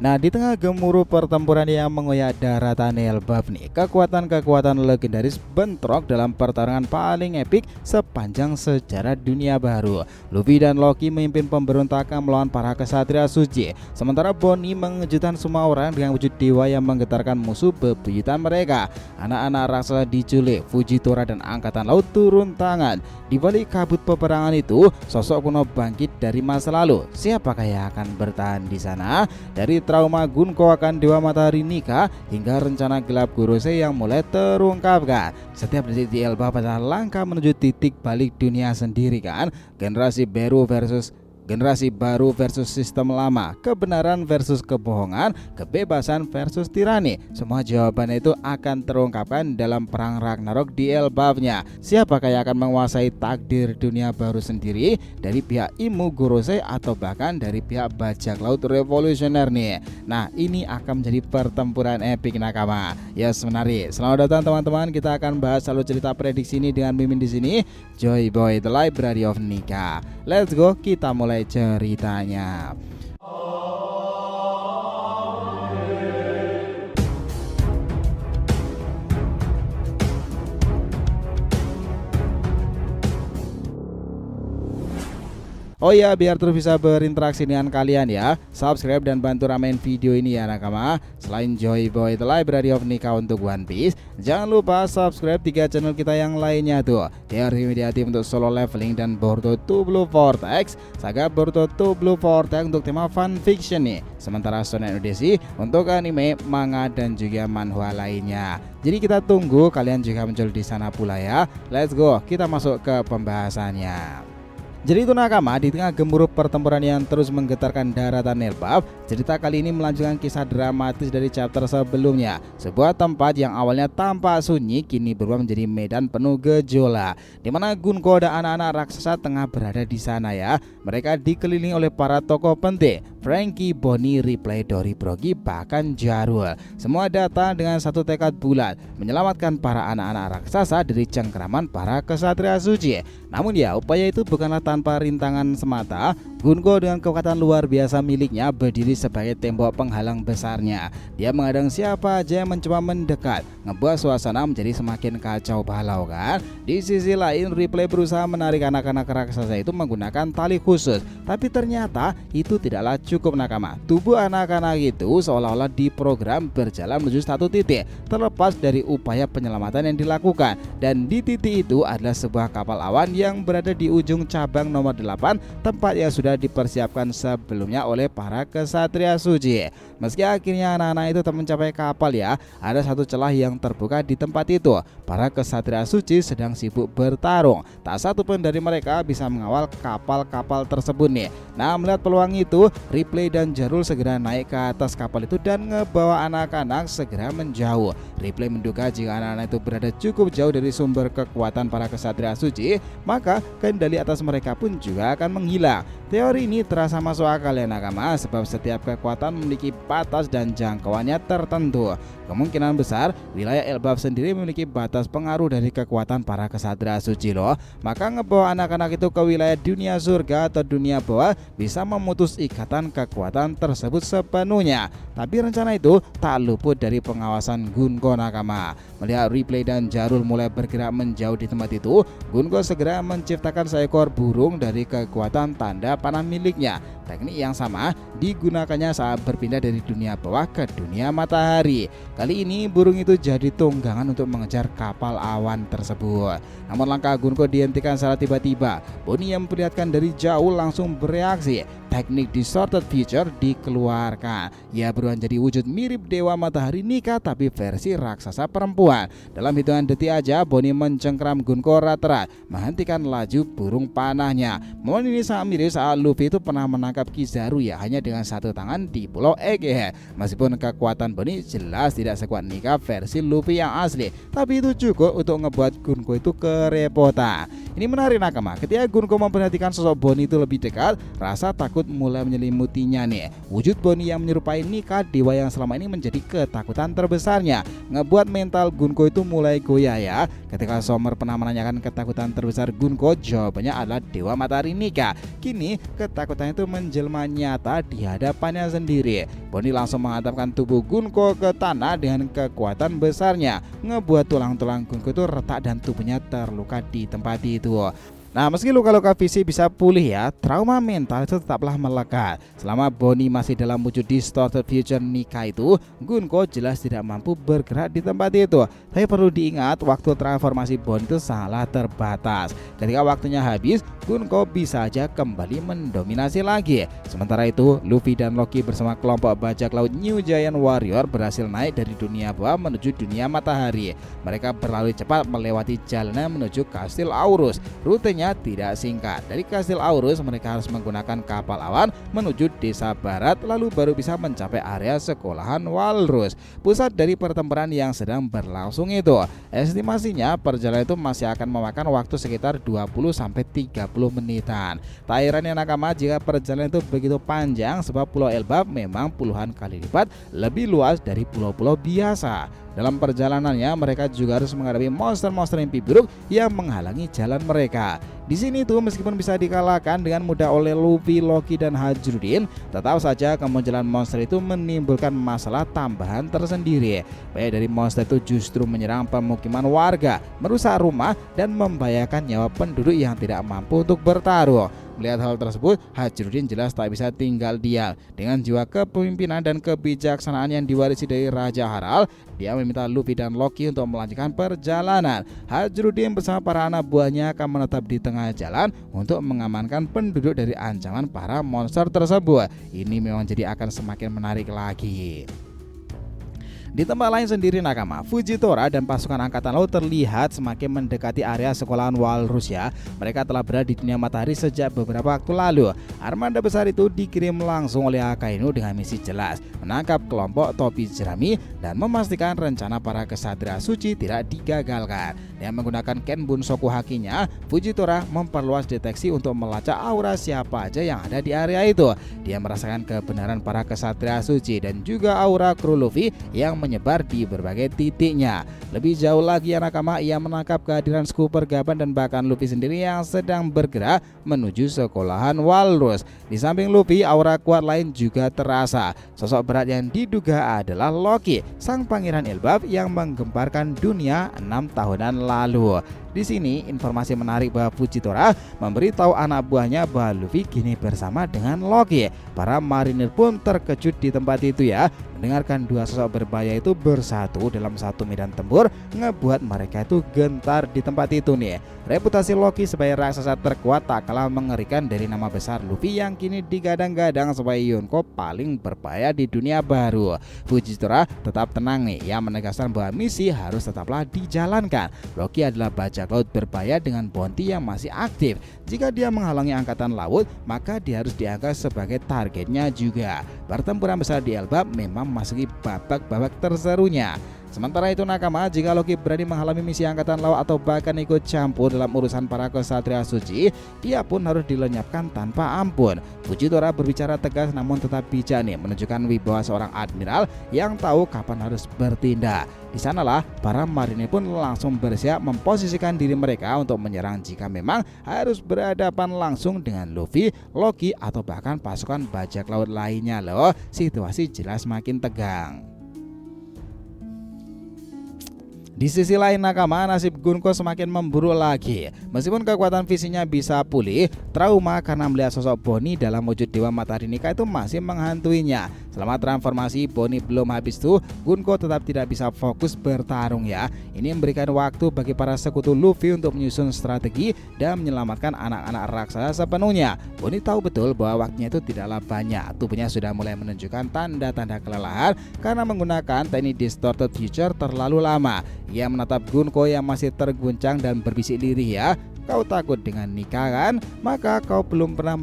Nah, di tengah gemuruh pertempuran yang mengoyak daratan Elbaf nih, kekuatan-kekuatan legendaris bentrok dalam pertarungan paling epik sepanjang sejarah dunia baru. Luffy dan Loki memimpin pemberontakan melawan para kesatria suci, sementara Bonnie mengejutkan semua orang dengan wujud dewa yang menggetarkan musuh bebuyutan mereka. Anak-anak raksasa diculik, Fujitora dan angkatan laut turun tangan. Di balik kabut peperangan itu, sosok kuno bangkit dari masa lalu. Siapakah yang akan bertahan di sana? Dari trauma Gunko akan Dewa Matahari Nika hingga rencana gelap Gorosei yang mulai terungkapkan. Setiap detik di Elbaf adalah langkah menuju titik balik dunia sendiri kan. Generasi baru versus sistem lama, kebenaran versus kebohongan, kebebasan versus tirani. Semua jawabannya itu akan terungkapkan dalam perang Ragnarok di Elbafnya. Siapakah yang akan menguasai takdir dunia baru sendiri, dari pihak Imu Gorosei atau bahkan dari pihak bajak laut revolusioner nih. Nah, ini akan menjadi pertempuran epik nakama. Ya sebenarnya, selamat datang teman-teman. Kita akan bahas alur cerita prediksi ini dengan Mimin di sini, Joy Boy The Library of Nika. Let's go, kita mulai ceritanya. Oh ya, biar terus bisa berinteraksi dengan kalian ya, subscribe dan bantu ramein video ini ya nakama. Selain Joy Boy The Library of Nika untuk One Piece, jangan lupa subscribe 3 channel kita yang lainnya tuh, Teori Mediatif untuk solo leveling dan Boruto 2 Blue Vortex, Saga Boruto 2 Blue Vortex untuk tema fan fiction nih. Sementara Shonen Odyssey untuk anime, manga dan juga manhwa lainnya. Jadi kita tunggu kalian juga muncul di sana pula ya. Let's go, kita masuk ke pembahasannya. Jadi itu nakama, di tengah gemuruh pertempuran yang terus menggetarkan daratan Elbaf, cerita kali ini melanjutkan kisah dramatis dari chapter sebelumnya. Sebuah tempat yang awalnya tampak sunyi kini berubah menjadi medan penuh gejolak, di mana Gunko dan anak-anak raksasa tengah berada di sana ya. Mereka dikelilingi oleh para tokoh penting, Franky, Bonnie, Ripley, Dory, Brogy, bahkan Jarul. Semua datang dengan satu tekad bulat, menyelamatkan para anak-anak raksasa dari cengkraman para kesatria suci. Namun ya, upaya itu bukanlah tanpa rintangan semata. Gunko dengan kekuatan luar biasa miliknya berdiri sebagai tembok penghalang besarnya. Dia menghadang siapa aja yang mencoba mendekat, ngebuat suasana menjadi semakin kacau balau kan. Di sisi lain, Ripley berusaha menarik anak-anak raksasa itu menggunakan tali khusus, tapi ternyata itu tidaklah cukup nakama. Tubuh anak-anak itu seolah-olah diprogram berjalan menuju satu titik, terlepas dari upaya penyelamatan yang dilakukan. Dan di titik itu adalah sebuah kapal awan yang berada di ujung cabang nomor 8, tempat yang sudah dipersiapkan sebelumnya oleh para kesatria suci. Meski akhirnya anak-anak itu tak mencapai kapal ya, ada satu celah yang terbuka di tempat itu. Para kesatria suci sedang sibuk bertarung. Tak satu pun dari mereka bisa mengawal kapal-kapal tersebut nih. Nah, melihat peluang itu, Ripley dan Jarul segera naik ke atas kapal itu dan ngebawa anak-anak segera menjauh. Ripley menduga jika anak-anak itu berada cukup jauh dari sumber kekuatan para kesatria suci, maka kendali atas mereka pun juga akan menghilang. Teori ini terasa masuk akal ya nakama, sebab setiap kekuatan memiliki batas dan jangkauannya tertentu. Kemungkinan besar wilayah Elbaf sendiri memiliki batas pengaruh dari kekuatan para kesatria suci loh. Maka ngebawa anak-anak itu ke wilayah dunia surga atau dunia bawah bisa memutus ikatan kekuatan tersebut sepenuhnya. Tapi rencana itu tak luput dari pengawasan Gunko nakama. Melihat Ripley dan Jarul mulai bergerak menjauh di tempat itu, Gunko segera menciptakan seekor burung dari kekuatan tanda panah miliknya. Teknik yang sama digunakannya saat berpindah dari dunia bawah ke dunia matahari. Kali ini burung itu jadi tunggangan untuk mengejar kapal awan tersebut. Namun langkah Gunko dihentikan secara tiba-tiba. Bonnie yang memperlihatkan dari jauh langsung bereaksi. Teknik distorted future dikeluarkan. Ia berubah jadi wujud mirip Dewa Matahari Nika tapi versi raksasa perempuan. Dalam hitungan detik aja Bonnie mencengkram Gunko rat-rat, menghentikan laju burung panahnya. Momen ini sangat mirip saat Luffy itu pernah menangkap Kizaru ya, hanya dengan satu tangan di Pulau Ege. Meskipun kekuatan Bonnie jelas tidak sekuat Nika versi Luffy yang asli, tapi itu cukup untuk ngebuat Gunko itu kerepotan. Ini menarik nakama, ketika Gunko memperhatikan sosok Bonnie itu lebih dekat, rasa takut mulai menyelimutinya nih. Wujud Bonnie yang menyerupai Nika, dewa yang selama ini menjadi ketakutan terbesarnya, ngebuat mental Gunko itu mulai goyah ya. Ketika Summer pernah menanyakan ketakutan terbesar Gunko, jawabannya adalah Dewa Matahari Nika. Kini ketakutannya itu menjelma nyata di hadapannya sendiri. Bonnie langsung menghadapkan tubuh Gunko ke tanah dengan kekuatan besarnya, ngebuat tulang-tulang Gunko itu retak dan tubuhnya terluka di tempat itu. Nah, meski luka-luka fisik bisa pulih ya, trauma mental itu tetaplah melekat. Selama Bonnie masih dalam wujud distorted future Nika itu, Gunko jelas tidak mampu bergerak di tempat itu. Tapi perlu diingat, waktu transformasi Bonnie itu sangatlah terbatas. Ketika waktunya habis, Gunko bisa aja kembali mendominasi lagi. Sementara itu, Luffy dan Loki bersama kelompok bajak laut New Giant Warrior berhasil naik dari dunia bawah menuju dunia matahari. Mereka berlalu cepat melewati jalanan menuju Kastil Aurus. Rutenya tidak singkat. Dari Kastil Aurus mereka harus menggunakan kapal awan menuju desa barat, lalu baru bisa mencapai area sekolahan Walrus, pusat dari pertempuran yang sedang berlangsung itu. Estimasinya perjalanan itu masih akan memakan waktu sekitar 20-30 menitan. Tak heran ya nakama jika perjalanan itu begitu panjang, sebab Pulau Elbaf memang puluhan kali lipat lebih luas dari pulau-pulau biasa. Dalam perjalanannya mereka juga harus menghadapi monster-monster mimpi buruk yang menghalangi jalan mereka. Di sini tuh meskipun bisa dikalahkan dengan mudah oleh Luffy, Loki dan Hajrudin, tetap saja kemunculan monster itu menimbulkan masalah tambahan tersendiri. Banyak dari monster itu justru menyerang pemukiman warga, merusak rumah dan membahayakan nyawa penduduk yang tidak mampu untuk bertaruh. Melihat hal tersebut, Hajrudin jelas tak bisa tinggal diam. Dengan jiwa kepemimpinan dan kebijaksanaan yang diwarisi dari Raja Harald, dia meminta Luffy dan Loki untuk melanjutkan perjalanan. Hajrudin bersama para anak buahnya akan menetap di tengah jalan untuk mengamankan penduduk dari ancaman para monster tersebut. Ini memang jadi akan semakin menarik lagi. Di tempat lain sendiri nakama, Fujitora dan pasukan angkatan laut terlihat semakin mendekati area sekolahan Walrus ya. Mereka telah berada di dunia matahari sejak beberapa waktu lalu. Armada besar itu dikirim langsung oleh Akainu dengan misi jelas, menangkap kelompok topi jerami dan memastikan rencana para kesatria suci tidak digagalkan. Dengan menggunakan Kenbun Soku Hakinya, Fujitora memperluas deteksi untuk melacak aura siapa aja yang ada di area itu. Dia merasakan kebenaran para kesatria suci dan juga aura kru Luffy yang menyebar di berbagai titiknya. Lebih jauh lagi ya nakama, ia menangkap kehadiran Scooper Gaban dan bahkan Luffy sendiri yang sedang bergerak menuju sekolahan Walrus. Di samping Luffy, aura kuat lain juga terasa. Sosok berat yang diduga adalah Loki, sang pangeran Elbaf yang menggemparkan dunia 6 tahunan lalu. Di sini informasi menarik bahwa Fujitora memberitahu anak buahnya bahwa Luffy kini bersama dengan Loki. Para marinir pun terkejut di tempat itu ya. Mendengarkan dua sosok berbahaya itu bersatu dalam satu medan tempur ngebuat mereka itu gentar di tempat itu nih. Reputasi Loki sebagai raksasa terkuat tak kalah mengerikan dari nama besar Luffy yang kini digadang-gadang sebagai Yonko paling berbahaya di dunia baru. Fujitora tetap tenang nih, ia menegaskan bahwa misi harus tetaplah dijalankan. Loki adalah bajak laut berbahaya dengan bounty yang masih aktif. Jika dia menghalangi angkatan laut, maka dia harus dianggap sebagai targetnya juga. Pertempuran besar di Elbaf memang memasuki babak-babak terserunya. Sementara itu nakama, jika Loki berani menghalangi misi angkatan laut atau bahkan ikut campur dalam urusan para kesatria suci, dia pun harus dilenyapkan tanpa ampun. Fujitora berbicara tegas namun tetap bijak nih, menunjukkan wibawa seorang admiral yang tahu kapan harus bertindak. Di sanalah para marinir pun langsung bersiap memposisikan diri mereka untuk menyerang jika memang harus berhadapan langsung dengan Luffy, Loki atau bahkan pasukan bajak laut lainnya loh. Situasi jelas makin tegang. Di sisi lain nakama, nasib Gunko semakin memburuk lagi. Meskipun kekuatan fisiknya bisa pulih, trauma karena melihat sosok Bonnie dalam wujud Dewa Matahari Nika itu masih menghantuinya. Selama transformasi Bonnie belum habis tuh, Gunko tetap tidak bisa fokus bertarung ya. Ini memberikan waktu bagi para sekutu Luffy untuk menyusun strategi dan menyelamatkan anak-anak raksasa sepenuhnya. Bonnie tahu betul bahwa waktunya itu tidaklah banyak. Tubuhnya sudah mulai menunjukkan tanda-tanda kelelahan karena menggunakan teknik distorted future terlalu lama. Ia menatap Gunko yang masih terguncang dan berbisik lirih ya. Kau takut dengan Nika kan? Maka kau belum pernah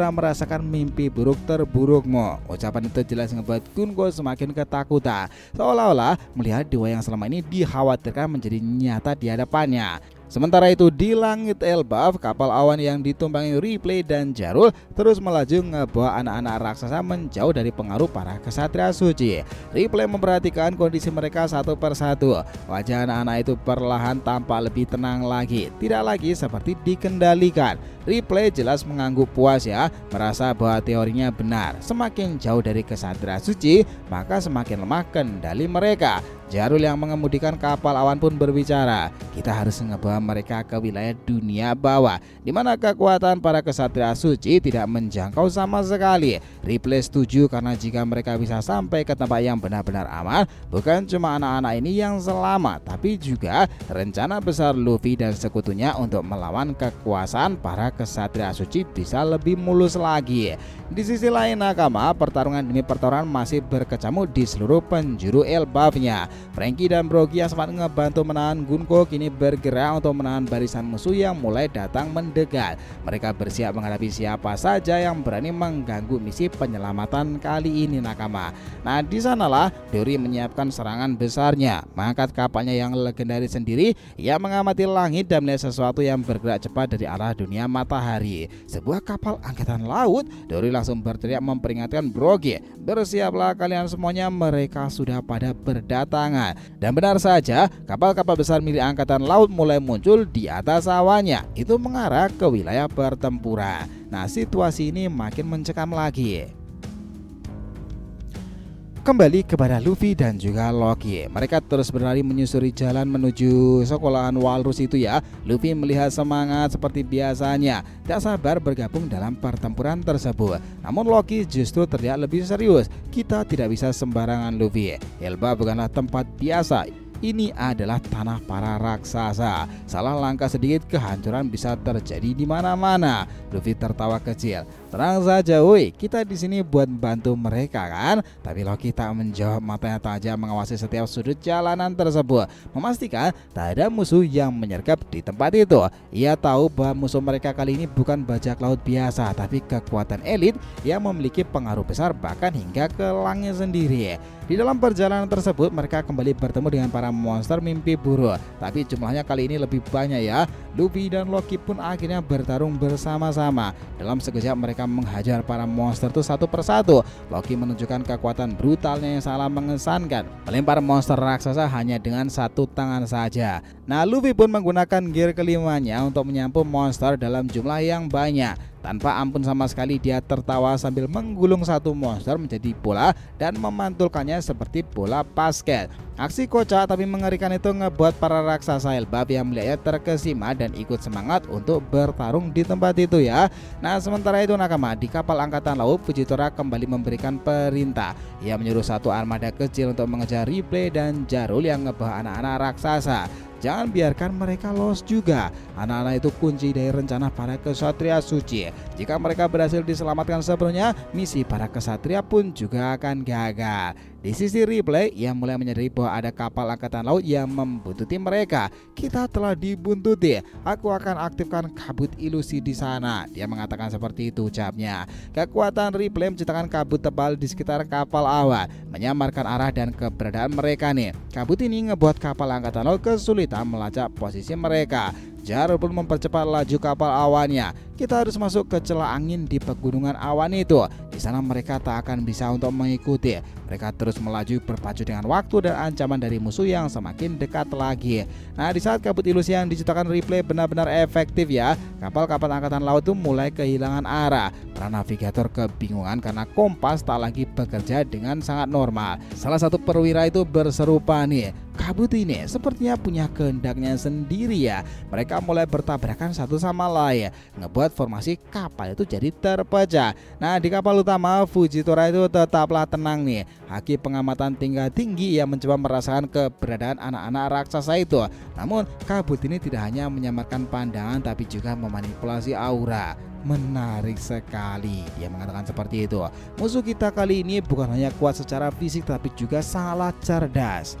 merasakan mimpi buruk terburukmu. Ucapan itu jelas membuat Gunko semakin ketakutan, seolah-olah melihat dewa yang selama ini dikhawatirkan menjadi nyata di hadapannya. Sementara itu di langit Elbaf, kapal awan yang ditumpangi Ripley dan Jarul terus melaju ngebawa anak-anak raksasa menjauh dari pengaruh para kesatria suci. Ripley memperhatikan kondisi mereka satu persatu. Wajah anak-anak itu perlahan tampak lebih tenang lagi, tidak lagi seperti dikendalikan. Ripley jelas mengangguk puas ya, merasa bahwa teorinya benar. Semakin jauh dari kesatria suci, maka semakin lemah kendali mereka. Jarul yang mengemudikan kapal awan pun berbicara, kita harus membawa mereka ke wilayah dunia bawah, di mana kekuatan para kesatria suci tidak menjangkau sama sekali. Ripley setuju karena jika mereka bisa sampai ke tempat yang benar-benar aman, bukan cuma anak-anak ini yang selamat, tapi juga rencana besar Luffy dan sekutunya untuk melawan kekuasaan para kesatria suci bisa lebih mulus lagi. Di sisi lain nakama, pertarungan demi pertarungan masih berkecamuk di seluruh penjuru Elbafnya. Franky dan Brogy yang sempat ngebantu menahan Gunko kini bergerak untuk menahan barisan musuh yang mulai datang mendekat. Mereka bersiap menghadapi siapa saja yang berani mengganggu misi penyelamatan kali ini nakama. Nah, di sanalah Dory menyiapkan serangan besarnya, mengangkat kapalnya yang legendaris sendiri. Ia mengamati langit dan melihat sesuatu yang bergerak cepat dari arah dunia matahari. Sebuah kapal angkatan laut. Dory langsung berteriak memperingatkan Brogy, bersiaplah kalian semuanya, mereka sudah pada berdatangan. Dan benar saja, kapal-kapal besar milik angkatan laut mulai muncul di atas awannya. Itu mengarah ke wilayah pertempuran. Nah, situasi ini makin mencekam lagi. Kembali kepada Luffy dan juga Loki. Mereka terus berlari menyusuri jalan menuju sekolahan walrus itu ya. Luffy melihat semangat seperti biasanya, tak sabar bergabung dalam pertempuran tersebut. Namun Loki justru terlihat lebih serius. Kita tidak bisa sembarangan Luffy. Elba bukanlah tempat biasa. Ini adalah tanah para raksasa. Salah langkah sedikit kehancuran bisa terjadi di mana-mana. Luffy tertawa kecil. Tenang saja, woi, kita di sini buat bantu mereka kan? Tapi Loki tak menjawab, matanya tajam mengawasi setiap sudut jalanan tersebut, memastikan tak ada musuh yang menyergap di tempat itu. Ia tahu bahwa musuh mereka kali ini bukan bajak laut biasa, tapi kekuatan elit yang memiliki pengaruh besar bahkan hingga ke langit sendiri. Di dalam perjalanan tersebut mereka kembali bertemu dengan para monster mimpi buruk, tapi jumlahnya kali ini lebih banyak ya. Luffy dan Loki pun akhirnya bertarung bersama-sama. Dalam sekejap mereka menghajar para monster itu satu persatu. Loki menunjukkan kekuatan brutalnya yang sangat mengesankan, melempar monster raksasa hanya dengan satu tangan saja. Nah, Luffy pun menggunakan gear kelimanya untuk menyampu monster dalam jumlah yang banyak. Tanpa ampun sama sekali dia tertawa sambil menggulung satu monster menjadi bola dan memantulkannya seperti bola basket. Aksi kocak tapi mengerikan itu ngebuat para raksasa Elbaf yang melihatnya terkesima dan ikut semangat untuk bertarung di tempat itu ya. Nah, sementara itu nakama, di kapal angkatan laut Fujitora kembali memberikan perintah. Ia menyuruh satu armada kecil untuk mengejar Ripley dan Jarul yang ngebawa anak-anak raksasa. Jangan biarkan mereka lolos juga. Anak-anak itu kunci dari rencana para kesatria suci. Jika mereka berhasil diselamatkan sebelumnya, misi para kesatria pun juga akan gagal. Di sisi Ripley, ia mulai menyadari bahwa ada kapal angkatan laut yang membuntuti mereka. Kita telah dibuntuti. Aku akan aktifkan kabut ilusi di sana. Dia mengatakan seperti itu ucapnya. Kekuatan Ripley menciptakan kabut tebal di sekitar kapal awan, menyamarkan arah dan keberadaan mereka nih. Kabut ini ngebuat kapal angkatan laut kesulitan melacak posisi mereka. Jarul pun mempercepat laju kapal awannya. Kita harus masuk ke celah angin di pegunungan awan itu. Di sana mereka tak akan bisa untuk mengikuti. Mereka terus melaju berpacu dengan waktu dan ancaman dari musuh yang semakin dekat lagi. Nah, di saat kabut ilusi yang diciptakan Ripley benar-benar efektif ya, kapal-kapal angkatan laut itu mulai kehilangan arah. Para navigator kebingungan karena kompas tak lagi bekerja dengan sangat normal. Salah satu perwira itu berseru panik. Kabut ini sepertinya punya kehendaknya sendiri ya. Mereka mulai bertabrakan satu sama lain, ngebuat formasi kapal itu jadi terpecah. Nah, di kapal utama Fujitora itu tetaplah tenang nih. Haki pengamatan tingkat tinggi yang mencoba merasakan keberadaan anak-anak raksasa itu. Namun kabut ini tidak hanya menyamarkan pandangan tapi juga memanipulasi aura. Menarik sekali, dia mengatakan seperti itu. Musuh kita kali ini bukan hanya kuat secara fisik tapi juga sangatlah cerdas.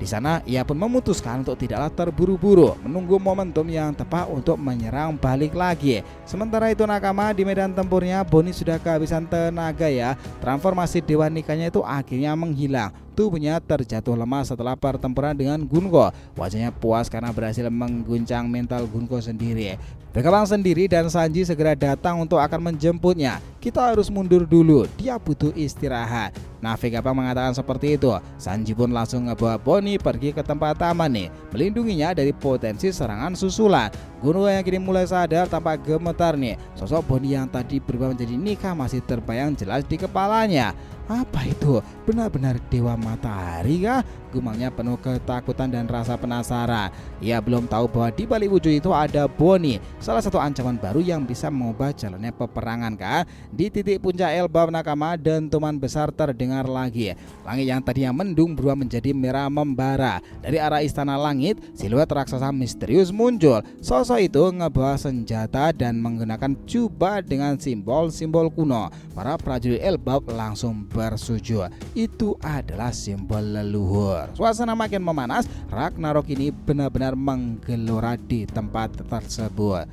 Di sana ia pun memutuskan untuk tidaklah terburu-buru, menunggu momentum yang tepat untuk menyerang balik lagi. Sementara itu nakama, di medan tempurnya Bonnie sudah kehabisan tenaga ya. Transformasi Dewa Nikahnya itu akhirnya menghilang. tubuhnya terjatuh lemah setelah pertempuran dengan Gunko. Wajahnya puas karena berhasil mengguncang mental Gunko sendiri. Vegapunk sendiri dan Sanji segera datang untuk akan menjemputnya. Kita harus mundur dulu, dia butuh istirahat. Nah, Vegapunk mengatakan seperti itu. Sanji pun langsung ngebawa Bonnie pergi ke tempat taman nih, melindunginya dari potensi serangan susulan. Gunko yang kini mulai sadar tampak gemetar nih. Sosok Bonnie yang tadi berubah menjadi Nika masih terbayang jelas di kepalanya. Apa itu? Benar-benar dewa matahari kah? Gumangnya penuh ketakutan dan rasa penasaran. Ia belum tahu bahwa di balik wujud itu ada Bonnie, salah satu ancaman baru yang bisa mengubah jalannya peperangan kan. Di titik puncak Elbaf Nakama, dentuman besar terdengar lagi. Langit yang tadinya mendung berubah menjadi merah membara. Dari arah istana langit, siluet raksasa misterius muncul. Sosok itu ngebawa senjata dan menggunakan jubah dengan simbol-simbol kuno. Para prajurit Elbaf langsung bersujud. Itu adalah simbol leluhur. Suasana makin memanas. Ragnarok ini benar-benar menggelora di tempat tersebut.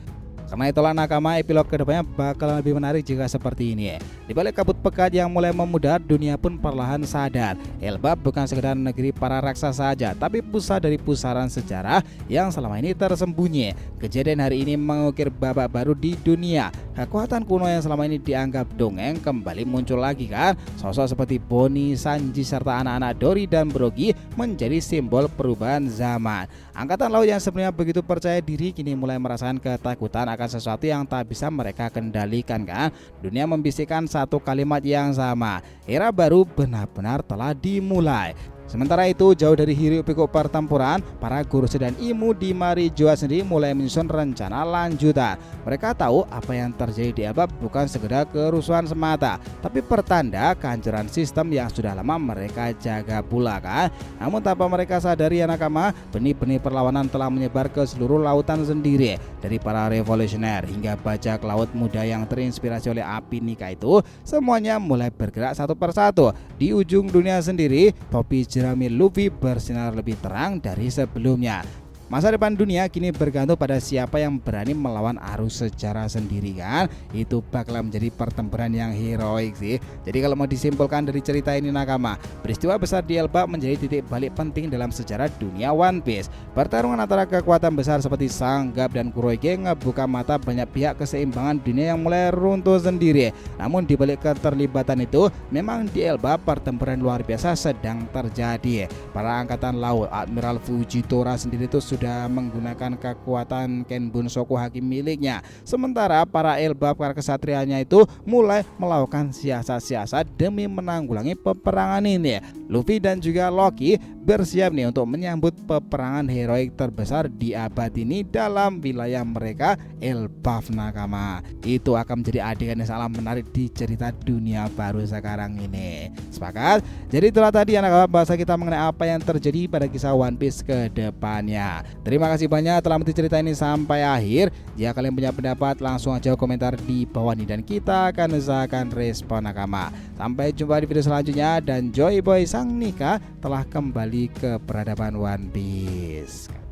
Karena itulah nakama, epilog kedepannya bakal lebih menarik jika seperti ini. Di balik kabut pekat yang mulai memudar, dunia pun perlahan sadar. Elbaf bukan sekedar negeri para raksasa saja, tapi pusat dari pusaran sejarah yang selama ini tersembunyi. Kejadian hari ini mengukir babak baru di dunia. Kekuatan kuno yang selama ini dianggap dongeng kembali muncul lagi kan. Sosok seperti Bonnie, Sanji, serta anak-anak Dory dan Brogy menjadi simbol perubahan zaman. Angkatan laut yang sebenarnya begitu percaya diri kini mulai merasakan ketakutan akan sesuatu yang tak bisa mereka kendalikan kan. Dunia membisikkan satu kalimat yang sama, era baru benar-benar telah dimulai. Sementara itu, jauh dari hiruk-pikuk pertempuran, para Gorosei dan Imu di Marijoa sendiri mulai menyusun rencana lanjutan. Mereka tahu apa yang terjadi di Elbaf bukan sekedar kerusuhan semata, tapi pertanda kehancuran sistem yang sudah lama mereka jaga pula kan. Namun tanpa mereka sadari ya nakama, benih-benih perlawanan telah menyebar ke seluruh lautan sendiri. Dari para revolusioner hingga bajak laut muda yang terinspirasi oleh api Nika itu, semuanya mulai bergerak satu persatu. Di ujung dunia sendiri, topi jerami Luffy bersinar lebih terang dari sebelumnya. Masa depan dunia kini bergantung pada siapa yang berani melawan arus sejarah sendiri kan. Itu bakal menjadi pertempuran yang heroik sih. Jadi kalau mau disimpulkan dari cerita ini nakama, peristiwa besar di Elbaf menjadi titik balik penting dalam sejarah dunia One Piece. Pertarungan antara kekuatan besar seperti Sanggab dan Kuroige ngebuka mata banyak pihak keseimbangan dunia yang mulai runtuh sendiri. Namun di balik keterlibatan itu, memang di Elbaf pertempuran luar biasa sedang terjadi. Para angkatan laut Admiral Fujitora sendiri itu sudah menggunakan kekuatan Kenbun Soku Haki miliknya. Sementara para Elbaf para kesatrianya itu mulai melakukan siasat-siasat demi menanggulangi peperangan ini. Luffy dan juga Loki bersiap nih untuk menyambut peperangan heroik terbesar di abad ini dalam wilayah mereka Elbaf nakama. Itu akan menjadi adegan yang sangat menarik di cerita dunia baru sekarang ini. Sepakat? Jadi itulah tadi anak bahasa kita mengenai apa yang terjadi pada kisah One Piece ke depannya. Terima kasih banyak telah menonton cerita ini sampai akhir. Jika kalian punya pendapat langsung aja komentar di bawah nih dan kita akan usahakan respon nakama. Sampai jumpa di video selanjutnya dan Joy Boy Sang Nika telah kembali ke peradaban One Piece.